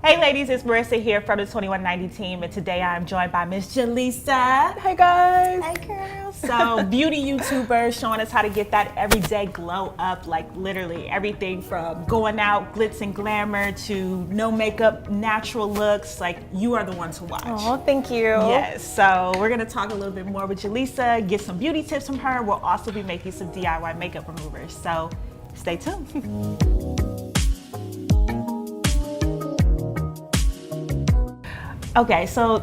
Hey ladies, it's Marissa here from the 2190 team, and today I'm joined by Miss Jaleesa. Hey guys. Hey girls. So beauty YouTuber showing us how to get that everyday glow up, like literally everything from going out, glitz and glamour, to no makeup, natural looks. Like, you are the one to watch. Oh, thank you. Yes, so we're gonna talk a little bit more with Jaleesa, get some beauty tips from her. We'll also be making some DIY makeup removers, so stay tuned. Okay, so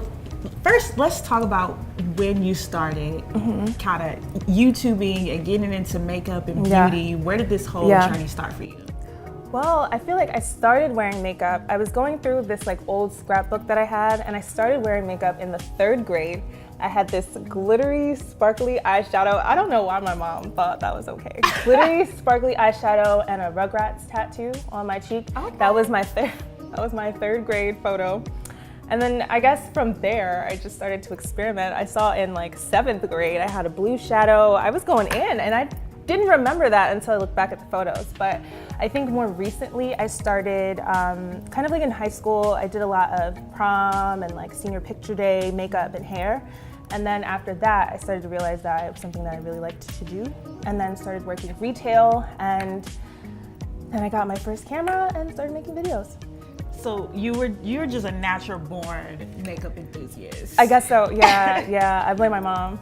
first let's talk about when you started kind of YouTubing and getting into makeup and beauty. Where did this whole journey start for you? Well, I feel like I started wearing makeup. I was going through this like old scrapbook that I had, and I started wearing makeup in the 3rd grade. I had this glittery, sparkly eyeshadow. I don't know why my mom thought that was okay. Glittery, sparkly eyeshadow and a Rugrats tattoo on my cheek. Okay. That was my 3rd grade photo. And then I guess from there, I just started to experiment. I saw in like 7th grade, I had a blue shadow. I was going in, and I didn't remember that until I looked back at the photos. But I think more recently, I started kind of like in high school. I did a lot of prom and like senior picture day makeup and hair. And then after that, I started to realize that it was something that I really liked to do. And then started working retail, and then I got my first camera and started making videos. So you're just a natural born makeup enthusiast. I guess so, yeah, I blame my mom.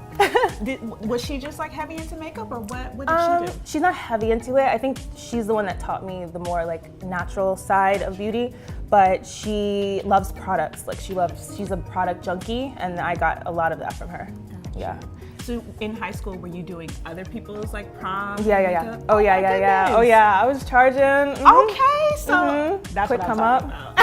Was she just like heavy into makeup, or what did she do? She's not heavy into it. I think she's the one that taught me the more like natural side of beauty, but she loves products. Like she's a product junkie, and I got a lot of that from her. Yeah. So in high school, were you doing other people's like prom? Yeah. Oh yeah. Oh yeah, I was charging. Okay, so that's quick what come I'm up. about.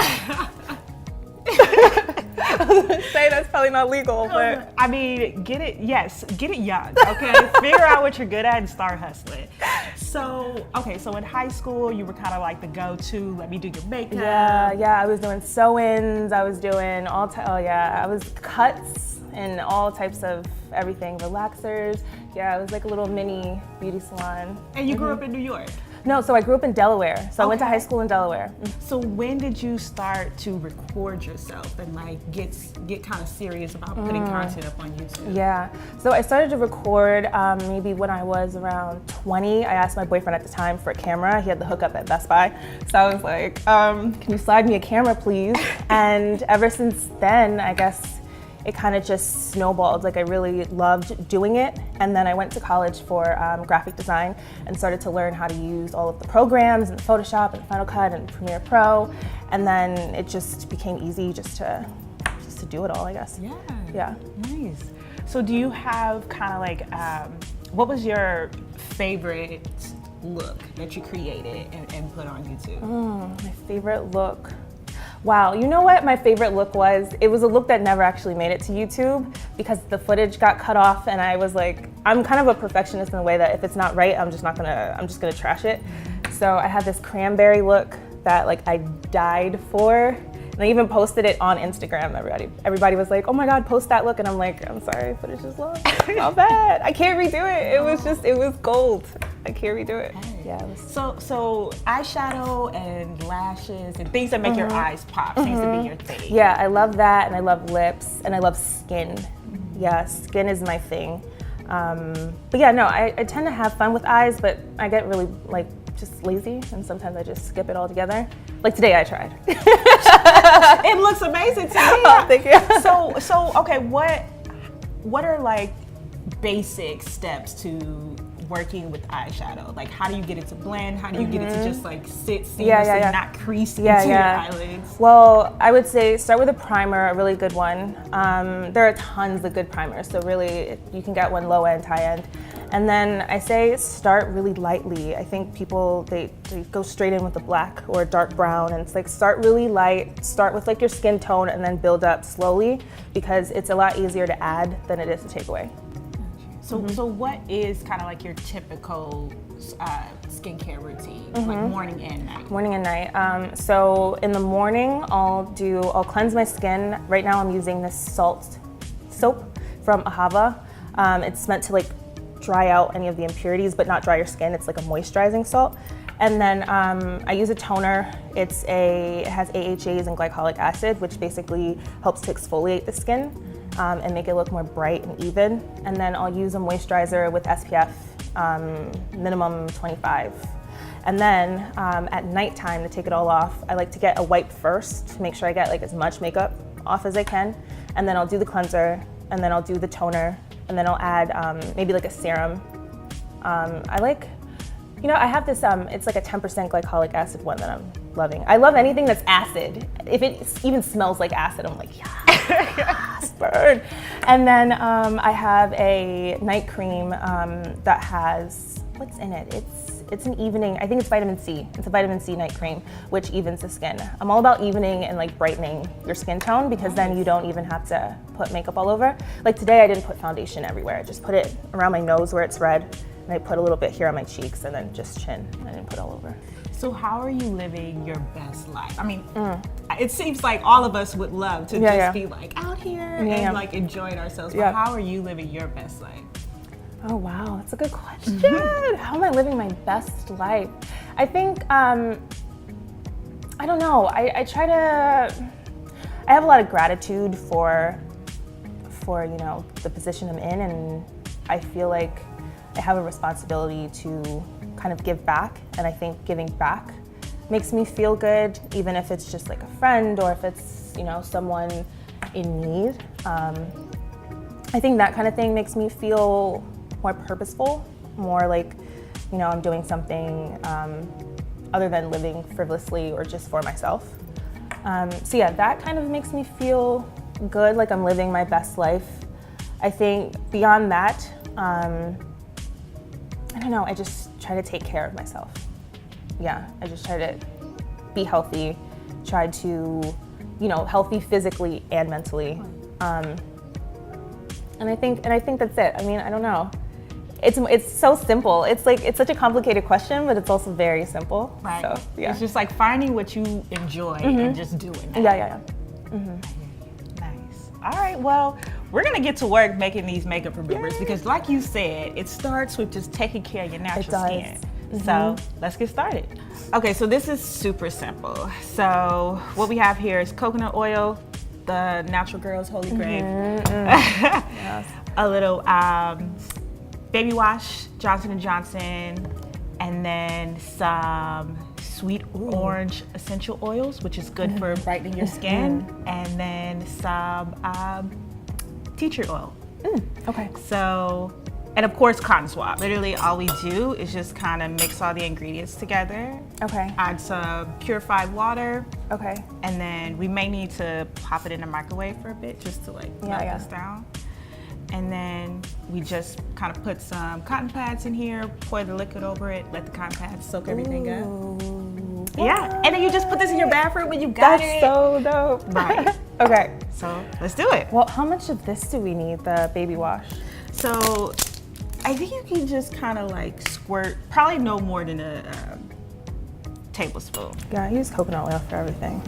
I was gonna say that's probably not legal, but I mean, get it young, okay? Figure out what you're good at and start hustling. So, okay, so in high school, you were kind of like the go-to, let me do your makeup. Yeah, I was doing sew-ins, I was doing I was cuts and all types of everything, relaxers. Yeah, it was like a little mini beauty salon. And you grew up in New York? No, so I grew up in Delaware. So I went to high school in Delaware. So when did you start to record yourself and like get kind of serious about putting content up on YouTube? Yeah, so I started to record maybe when I was around 20. I asked my boyfriend at the time for a camera. He had the hookup at Best Buy. So I was like, can you slide me a camera, please? And ever since then, I guess it kind of just snowballed. Like, I really loved doing it. And then I went to college for graphic design and started to learn how to use all of the programs and Photoshop and Final Cut and Premiere Pro. And then it just became easy just to do it all, I guess. Yeah. Nice. So do you have kind of like, what was your favorite look that you created and put on YouTube? My favorite look. Wow, you know what my favorite look was? It was a look that never actually made it to YouTube because the footage got cut off, and I was like, I'm kind of a perfectionist in the way that if it's not right, I'm just gonna trash it. So I had this cranberry look that like I died for. And I even posted it on Instagram. Everybody was like, oh my God, post that look. And I'm like, I'm sorry, footage is lost. Not bad. I can't redo it. It was gold. I can't redo it. Yeah. So eyeshadow and lashes and things that make your eyes pop seems to be your thing. Yeah, I love that, and I love lips, and I love skin. Yeah, skin is my thing. But yeah, no, I tend to have fun with eyes, but I get really like just lazy, and sometimes I just skip it all together. Like today I tried. It looks amazing to me. Oh, thank you. So okay, what are like basic steps to working with eyeshadow? Like, how do you get it to blend? How do you get it to just like sit seamlessly, not crease into your eyelids? Well, I would say start with a primer, a really good one. There are tons of good primers, so really you can get one low end, high end. And then I say start really lightly. I think people, they go straight in with the black or dark brown, and it's like start really light, start with like your skin tone, and then build up slowly, because it's a lot easier to add than it is to take away. So what is kind of like your typical skincare routine, like morning and night? Morning and night. So in the morning, I'll cleanse my skin. Right now I'm using this salt soap from Ahava. It's meant to like dry out any of the impurities, but not dry your skin. It's like a moisturizing salt. And then I use a toner. It has AHAs and glycolic acid, which basically helps to exfoliate the skin and make it look more bright and even. And then I'll use a moisturizer with SPF, minimum 25. And then at nighttime, to take it all off, I like to get a wipe first to make sure I get like as much makeup off as I can. And then I'll do the cleanser, and then I'll do the toner, and then I'll add maybe like a serum. I like, you know, I have this, it's like a 10% glycolic acid one that I'm loving. I love anything that's acid. If it even smells like acid, I'm like, yes, burn. And then I have a night cream that has, what's in it? It's an evening, I think it's vitamin C. It's a vitamin C night cream, which evens the skin. I'm all about evening and like brightening your skin tone, because then you don't even have to put makeup all over. Like today I didn't put foundation everywhere. I just put it around my nose where it's red, and I put a little bit here on my cheeks, and then just chin. I didn't put all over. So how are you living your best life? I mean, it seems like all of us would love to just be like out here and like enjoying ourselves, but how are you living your best life? Oh wow, that's a good question. How am I living my best life? I think, I don't know, I have a lot of gratitude for you know, the position I'm in, and I feel like I have a responsibility to kind of give back, and I think giving back makes me feel good, even if it's just like a friend or if it's, you know, someone in need. I think that kind of thing makes me feel more purposeful, more like, you know, I'm doing something other than living frivolously or just for myself. So yeah, that kind of makes me feel good, like I'm living my best life. I think beyond that, I don't know, I just try to take care of myself. Yeah, I just try to be healthy, try to, you know, healthy physically and mentally. And I think that's it. I mean, I don't know. It's so simple. It's like, it's such a complicated question, but it's also very simple. Right. So, yeah. It's just like finding what you enjoy and just doing that. Yeah. Nice. All right, well, we're gonna get to work making these makeup removers because like you said, it starts with just taking care of your natural skin. So let's get started. Okay, so this is super simple. So what we have here is coconut oil, the Natural Girl's Holy Grail. Yes. A little baby wash, Johnson & Johnson, and then some sweet orange essential oils, which is good for brightening your skin, and then some tea tree oil. Okay. So, and of course cotton swab. Literally all we do is just kind of mix all the ingredients together. Okay. Add some purified water. Okay. And then we may need to pop it in the microwave for a bit just to like melt this down. And then we just kind of put some cotton pads in here, pour the liquid over it, let the cotton pads soak everything up. Yeah, and then you just put this in your bathroom and you got it. That's so dope. Right. Okay. So let's do it. Well, how much of this do we need, the baby wash? So I think you can just kind of like squirt, probably no more than a tablespoon. Yeah, I use coconut oil for everything.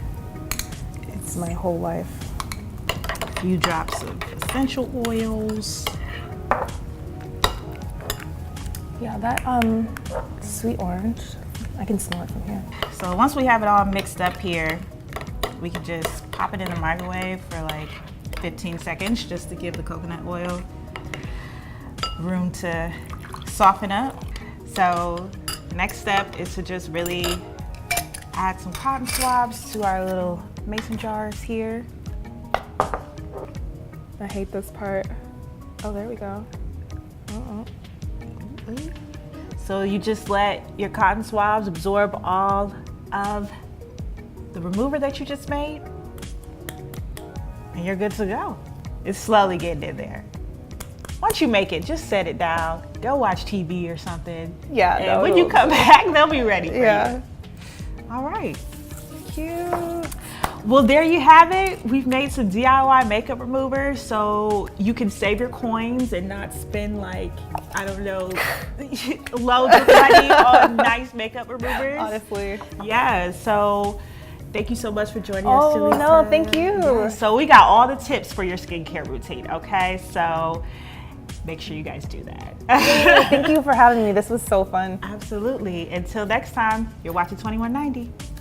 It's my whole life. A few drops of essential oils. Yeah, that sweet orange, I can smell it from here. So once we have it all mixed up here, we can just pop it in the microwave for like 15 seconds just to give the coconut oil room to soften up. So next step is to just really add some cotton swabs to our little mason jars here. I hate this part. Oh, there we go. So you just let your cotton swabs absorb all of the remover that you just made, and you're good to go. It's slowly getting in there. Once you make it, just set it down, go watch TV or something. Yeah. And when you come back, they'll be ready for you. All right. Cute. Well, there you have it. We've made some DIY makeup removers so you can save your coins and not spend like, I don't know, loads of money on nice makeup removers. Honestly. Yeah, so thank you so much for joining us, Jaleesa. No, thank you. Yeah, so we got all the tips for your skincare routine, okay? So make sure you guys do that. Thank you for having me. This was so fun. Absolutely. Until next time, you're watching 2190.